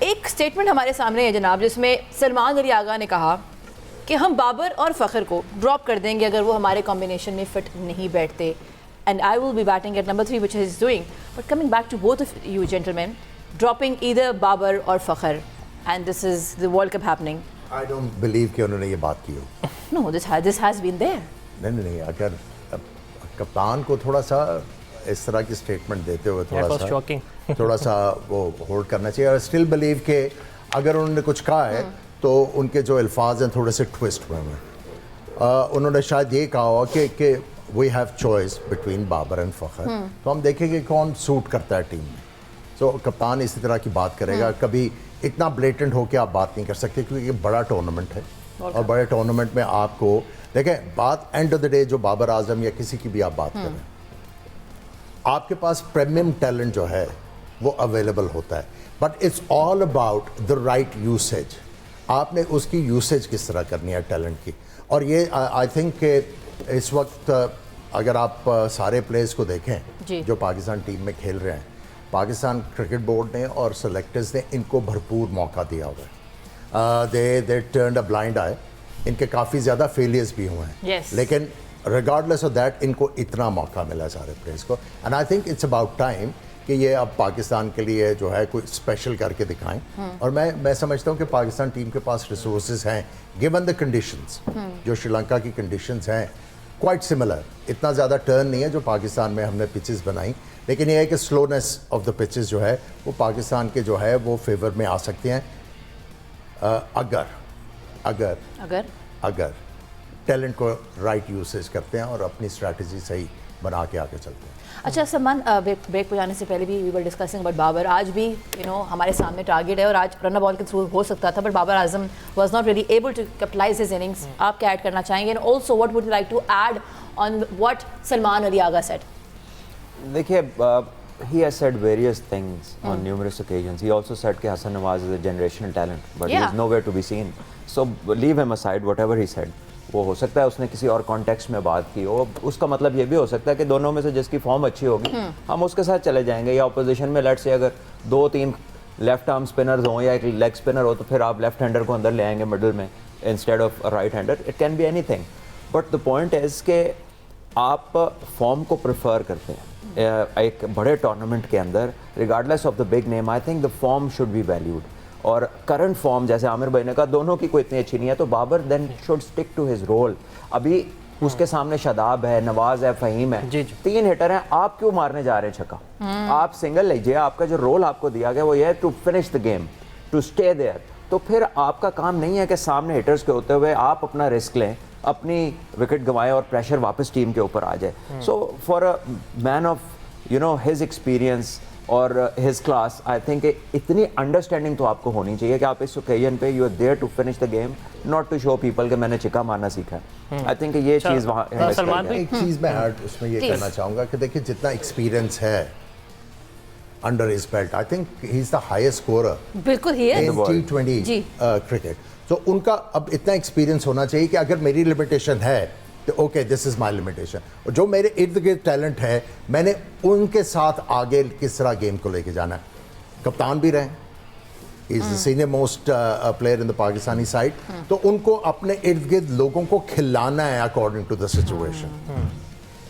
एक स्टेटमेंट हमारे सामने है जनाब, जिसमें सलमान अली आगा ने कहा कि हम बाबर और फ़खर को ड्रॉप कर देंगे अगर वो हमारे कॉम्बिनेशन में फिट नहीं बैठते, and I will be batting at number 3 which he is doing, but coming back to both of you gentleman, dropping either Babar और Fakhar, and this is the world cup happening. I don't believe कि उन्होंने ये बात की हो. No, this has been there. नहीं, अगर कप्तान को थोड़ा सा इस तरह की स्टेटमेंट देते हुए थोड़ा सा वो होल्ड करना चाहिए. और स्टिल बिलीव कि अगर उन्होंने कुछ कहा है तो उनके जो अल्फाज हैं थोड़े से ट्विस्ट हुए हैं. उन्होंने शायद ये कहा हो कि we have choice between Babar and Fakhar, तो हम देखेंगे कौन सूट करता है टीम में. तो कप्तान इसी तरह की बात करेगा. कभी इतना ब्लेटेंट होकर आप बात नहीं कर सकते क्योंकि ये बड़ा टूर्नामेंट है और बड़े टूर्नामेंट में आपको देखें, बात एंड ऑफ द डे जो बाबर आजम या किसी की भी आप बात करें, आपके पास प्रीमियम टैलेंट जो है वो अवेलेबल होता है, but it's all about the right usage. आपने उसकी यूसेज किस तरह करनी है टैलेंट की. और ये आई थिंक कि इस वक्त अगर आप सारे प्लेयर्स को देखें जो पाकिस्तान टीम में खेल रहे हैं, पाकिस्तान क्रिकेट बोर्ड ने और सेलेक्टर्स ने इनको भरपूर मौका दिया हुआ है. दे टर्न्ड अ ब्लाइंड आई. इनके काफ़ी ज़्यादा फेलियर्स भी हुए हैं, लेकिन रिगार्डलेस ऑफ दैट इनको इतना मौका मिला सारे प्लेयर्स को. And I think it's about time कि ये अब पाकिस्तान के लिए जो है कोई स्पेशल करके दिखाएं. और मैं समझता हूँ कि पाकिस्तान टीम के पास रिसोर्सेज हैं गिवन द कंडीशंस. जो श्रीलंका की कंडीशंस हैं क्वाइट सिमिलर, इतना ज़्यादा टर्न नहीं है जो पाकिस्तान में हमने पिचेस बनाई, लेकिन ये है कि स्लोनेस ऑफ द पिचेस जो है वो पाकिस्तान के जो है वो फेवर में आ सकते हैं अगर टैलेंट को राइट यूसेज करते हैं और अपनी स्ट्रैटेजी सही बना के आगे चलते हैं. अच्छा सलमान, ब्रेक पर जाने से पहले भी we were discussing about Babar. आज भी हमारे सामने टारगेट है और आज रन बॉल के थ्रू हो सकता था, but Babar Azam was not really able to capitalise his innings. आप क्या ऐड करना चाहेंगे, and also what would you like to add on what Salman Ali Agha said? देखिए, he has said various things on numerous occasions. He also said कि Hasan Nawaz is a generational talent, but he is nowhere to be seen. So leave him aside, whatever he said. वो हो सकता है उसने किसी और context में बात की हो. उसका मतलब ये भी हो सकता है कि दोनों में से जिसकी फॉर्म अच्छी होगी हम उसके साथ चले जाएंगे. या अपोजिशन में लेट्स से अगर 2-3 लेफ्ट आर्म स्पिनर्स हों या एक लेग स्पिनर हो तो फिर आप लेफ्ट हैंडर को अंदर ले आएंगे मिडल में instead of right hander. It can be anything, but the point is कि आप फॉर्म को प्रेफर करते हैं एक बड़े टूर्नामेंट के अंदर. Regardless of the big name, I think the form should be valued. और करंट फॉर्म जैसे आमिर भाई ने कहा दोनों की कोई इतनी अच्छी नहीं है, तो Babar then should stick to his role. अभी उसके सामने शादाब है, नवाज है, फ़हीम है, 3 हिटर हैं. आप क्यों मारने जा रहे हैं छक्का? आप सिंगल लीजिए. आपका जो रोल आपको दिया गया वो ये है to finish the game, to stay there. तो फिर आपका काम नहीं है कि सामने हिटर्स के होते हुए आप अपना रिस्क लें, अपनी विकेट गंवाएं और प्रेशर वापस टीम के ऊपर आ जाए. So for a man of his experience और हिज क्लास, आई थिंक इतनी अंडरस्टैंडिंग तो आपको होनी चाहिए कि आप इस ओकेजन पे you are there to finish the game, not to show people कि मैंने चिक्का मारना सीखा है. आई थिंक ये चीज़ वहाँ एक चीज़ मैं ऐड उसमें ये कहना चाहूँगा कि देखिए जितना एक्सपीरियंस है under his belt, I think he is the highest scorer बिल्कुल ही है इन T20 क्रिकेट. तो उनका अब इतना एक्सपीरियंस होना चाहिए कि अगर मेरी लिमिटेशन है तो okay this is my limitation, और जो मेरे इर्द गिर्द टैलेंट है मैंने उनके साथ आगे किस तरह गेम को लेके जाना है. कप्तान भी रहे, is the senior most player in the Pakistani side, तो उनको अपने इर्द गिर्द लोगों को खिलाना है अकॉर्डिंग टू द सिचुएशन.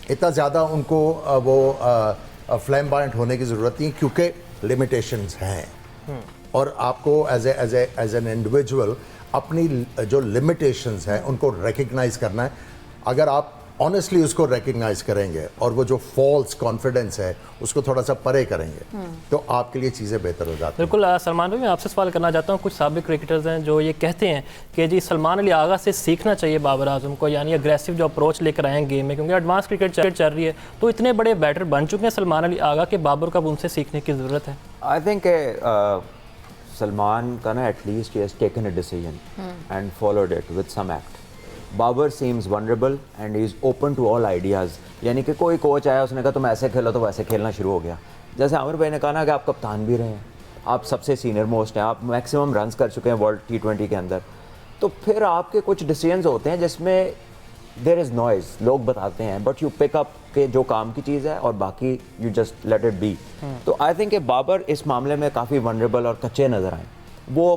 इतना ज़्यादा उनको फ्लैम्बायंट होने की ज़रूरत नहीं क्योंकि लिमिटेशंस हैं. और आपको एज एन इंडिविजुअल अपनी जो लिमिटेशंस हैं उनको रिकग्नाइज करना है. अगर आप ऑनेस्टली उसको रिकग्नाइज करेंगे और वो जो फॉल्स कॉन्फिडेंस है उसको थोड़ा सा परे करेंगे तो आपके लिए चीज़ें बेहतर हो जाती हैं. बिल्कुल. सलमान भाई, मैं आपसे सवाल करना चाहता हूँ. कुछ साबिक क्रिकेटर्स हैं जो ये कहते हैं कि जी सलमान अली आगा से सीखना चाहिए बाबर आजम को, यानी अग्रेसिव जो अप्रोच लेकर आए हैं गेम में, क्योंकि एडवांस क्रिकेट चल रही है. तो इतने बड़े बैटर बन चुके हैं सलमान अली आगा के बाबर का उनसे सीखने की ज़रूरत है. आई थिंक सलमान का ना at least he has taken a decision and followed it with some act. Babar seems vulnerable and he is open to all ideas. यानी कि कोई कोच आया उसने कहा तुम ऐसे खेलो तो वैसे खेलना शुरू हो गया. जैसे आमिर भाई ने कहा ना कि आप कप्तान भी रहे हैं, आप सबसे सीनियर मोस्ट हैं, आप मैक्सिमम रन्स कर चुके हैं वर्ल्ड T20 के अंदर, तो फिर आपके कुछ डिसीजंस होते हैं जिसमें देयर इज़ नॉइज़, लोग बताते हैं, बट यू पिक अप के जो काम की चीज़ है और बाकी you just let it be. तो आई थिंक बाबर इस मामले में काफ़ी वनरेबल और कच्चे नज़र आए. वो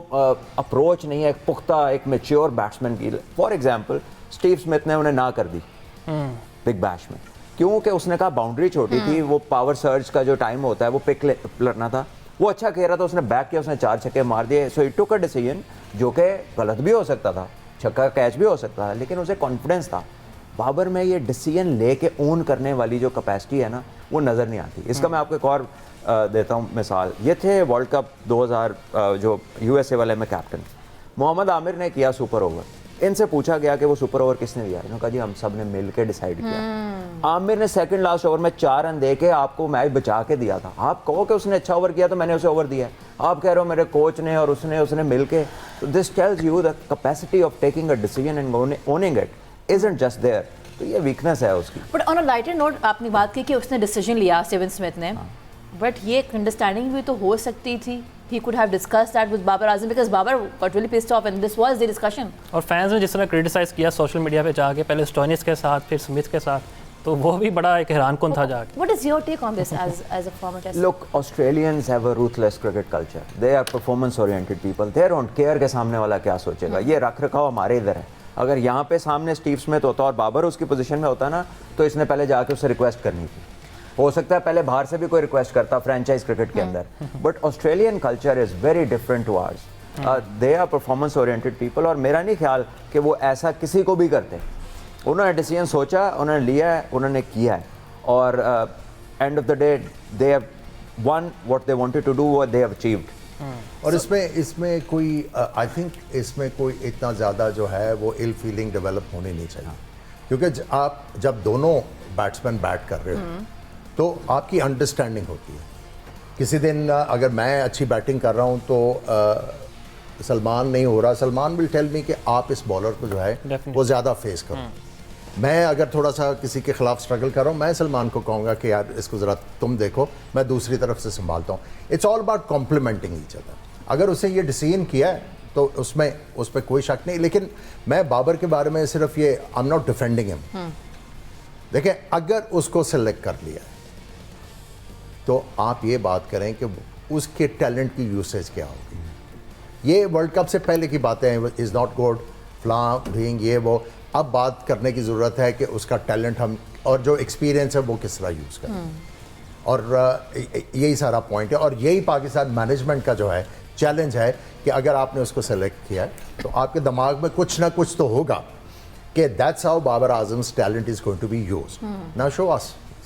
अप्रोच नहीं है एक पुख्ता, एक मैच्योर बैट्समैन की। फॉर एग्जांपल स्टीव स्मिथ ने उन्हें ना कर दी बिग बैश में, क्योंकि उसने कहा बाउंड्री छोटी थी, वो पावर सर्ज का जो टाइम होता है वो पिक लड़ना था, वो अच्छा खेल रहा था, उसने बैक किया, उसने 4 छक्के मार दिए। सो ही टुक अ डिसीजन जो कि गलत भी हो सकता था, छक्का कैच भी हो सकता था, लेकिन उसे कॉन्फिडेंस था। बाबर में ये डिसीजन लेके ओन करने वाली जो कैपेसिटी है ना, वो नज़र नहीं आती। इसका मैं आपको एक और देता हूँ मिसाल। ये थे वर्ल्ड कप 2000 जो यूएसए वाले में कैप्टन मोहम्मद आमिर ने किया सुपर ओवर। इनसे पूछा गया कि वो सुपर ओवर किसने दिया, इन्होंने कहा जी हम सब ने मिल के डिसाइड किया। आमिर ने सेकंड लास्ट ओवर में 4 रन दे के आपको मैच बचा के दिया था। आप कहो कि उसने अच्छा ओवर किया तो मैंने उसे ओवर दिया है, आप कह रहे हो मेरे कोच ने और उसने मिल के। This tells you the capacity of taking a decision and owning it isn't just there. तो ये वीकनेस है उसकी। But on a lighter note आपने बात की कि उसने डिसीजन लिया स्टीवन स्मिथ ने, बट ये एक अंडरस्टैंडिंग भी तो हो सकती थी। He could have discussed that with Babar Azam because Babar got really pissed off and this was the discussion. और फैंस ने जिस तरह क्रिटिसाइज किया सोशल मीडिया पे जाके, पहले स्टोइनिस के साथ फिर स्मिथ के साथ, तो वो भी बड़ा एक हैरान कुन था जाके। What is your take on this as a former test? Look, Australians have a ruthless cricket culture. They are performance oriented people. They don't care के सामने वाला क्या सोचेगा। ये रख रखाव हमारे इधर है। अगर यहाँ पे सामने स्टीव स्मिथ होता और बाबर उसकी पोजीशन में होता ना, तो इसने पहले जाके उससे रिक्वेस्ट करनी थी। हो सकता है पहले बाहर से भी कोई रिक्वेस्ट करता फ्रेंचाइज क्रिकेट के अंदर, but Australian culture is very different to ours. They are performance oriented people, और मेरा नहीं ख्याल कि वो ऐसा किसी को भी करते। उन्होंने डिसीजन सोचा, उन्होंने लिया है, उन्होंने किया है, और end of the day they have won what they wanted to do, what they have achieved. और इसमें कोई आई थिंक इसमें कोई इतना ज़्यादा जो है वो इल फीलिंग डेवलप होनी नहीं चाहिए, क्योंकि आप जब दोनों बैट्समैन बैट कर रहे हो तो आपकी अंडरस्टैंडिंग होती है। किसी दिन अगर मैं अच्छी बैटिंग कर रहा हूँ तो सलमान नहीं हो रहा, सलमान विल टेल मी कि आप इस बॉलर को जो है वो ज़्यादा फेस करो। मैं अगर थोड़ा सा किसी के खिलाफ स्ट्रगल कर रहा हूँ, मैं सलमान को कहूँगा कि यार इसको ज़रा तुम देखो, मैं दूसरी तरफ से संभालता हूँ। It's all about complementing each other. अगर उसे ये डिसीजन किया है तो उस पर कोई शक नहीं। लेकिन मैं बाबर के बारे में सिर्फ ये, I am not defending him. देखिए, अगर उसको सेलेक्ट कर लिया तो आप ये बात करें कि उसके टैलेंट की यूसेज क्या होगी। ये वर्ल्ड कप से पहले की बातें हैं, इज़ नॉट गुड फ्ला डूइंग ये वो। अब बात करने की ज़रूरत है कि उसका टैलेंट हम और जो एक्सपीरियंस है वो किस तरह यूज़ करें, और यही सारा पॉइंट है। और यही पाकिस्तान मैनेजमेंट का जो है चैलेंज है कि अगर आपने उसको सेलेक्ट किया है तो आपके दिमाग में कुछ ना कुछ तो होगा कि that's how Babar Azam's talent is going to be used. Now show us.